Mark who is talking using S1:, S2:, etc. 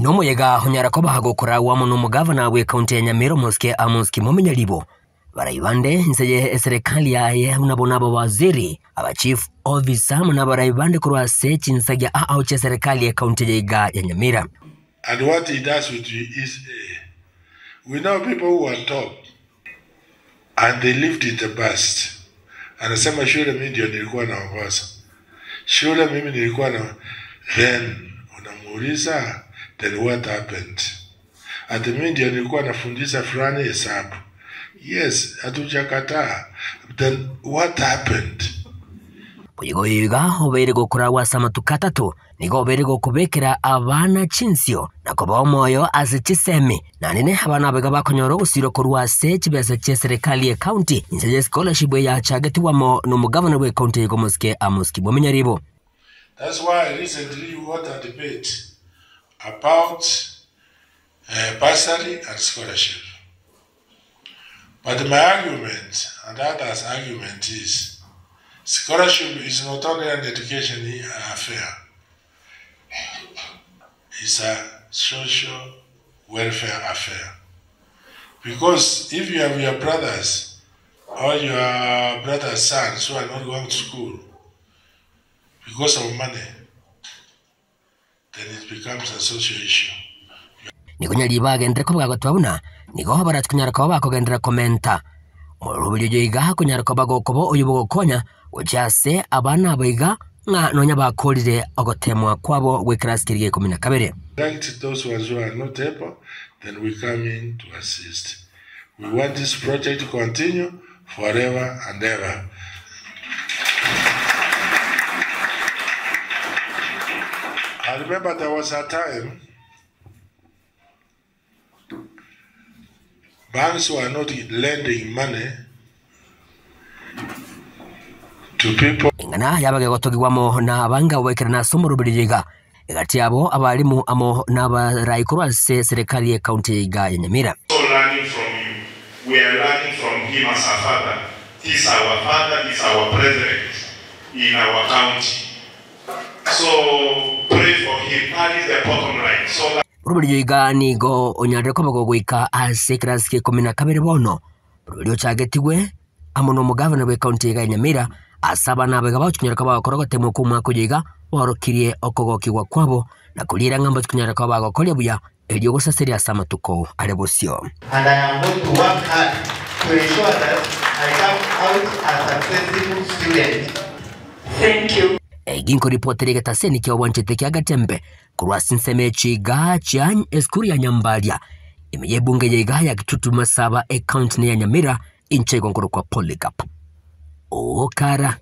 S1: Nomo yega honyara koba hagokora wa muno gavana we county ya Nyamira Moske Amos Kimomenyalibo. Baraibande nseye serikali ya unabonabo waziri aba chief officer muna baraibande kurwa sechi nsagya auche serikali ya county ya Nyamira.
S2: And what he does with you is we know people who are top and they lived in the past. Anasema shule mimi ndio nilikuwa na Mombasa. Shule mimi nilikuwa na then unamuuliza then what happened? Ati mimi ndio nilikuwa nafundisha fulani hesabu. Yes, hatujakataa. Then what happened?
S1: Kuyigoyiga obere gukora wasama tukatatu nigo obere gukubekera abana chinsio na koba omoyo azichisemi na nene abana bega bakonyoro gusiro kurwa sechi bese che serikali ya county inseje scholarship ya chagati wamo no mugavana we county yego Moske Amos Kimomenyalibo.
S2: That's why recently we had a debate about bursary and scholarship. But my argument and others' argument is scholarship is not only an education affair. It's a social welfare affair. Because if you have your brothers or your brother's sons who are not going to school because of money, then it becomes a social issue.
S1: Nikunyaliba gendera koba gatwabuna nigo barat kunyara koba ko gendera komenta murubyo yiga kunyara koba gokobo uyubo konya ujase abana biga nga nonya bakolire ogotemwa kwabo we class kirige 12.
S2: Those who are not able, then we come in to assist. We want this project to continue forever and ever. I remember there was a time banks were not lending money to people.
S1: Ingana yabage gotogwamo na abanga wekera na somo rubiriga egati abo abalimu amo n'abarayikorwa serikali ya county ya Nyamira.
S3: So learning from you, we are learning from him as a father. He's our father, he's our president in our county. So pray for him. That is the bottom line. So
S1: Rubiriga nigo onyare ko bagogwika ase class ke 12 bono. Rubirigo chagetiwe amono mugavana we county ya Nyamira asaba nabega bachunyara ko bakorogote mu kumwa kujiga warokirie okogokigwa kwabo na kulira ngamba tukunyara ko bagokolya buya elyo gusaseria samatuko alebosio.
S4: And I am going to work hard to ensure that I come out as a successful student. Thank you.
S1: Ginko reporter geta seni kyo wanchete kya gatembe kurwa sinseme chiga chan eskuri ya Nyambalia imeyebunge yiga ya kitutuma saba account ya Nyamira inche gongoro kwa Polycarp Okara.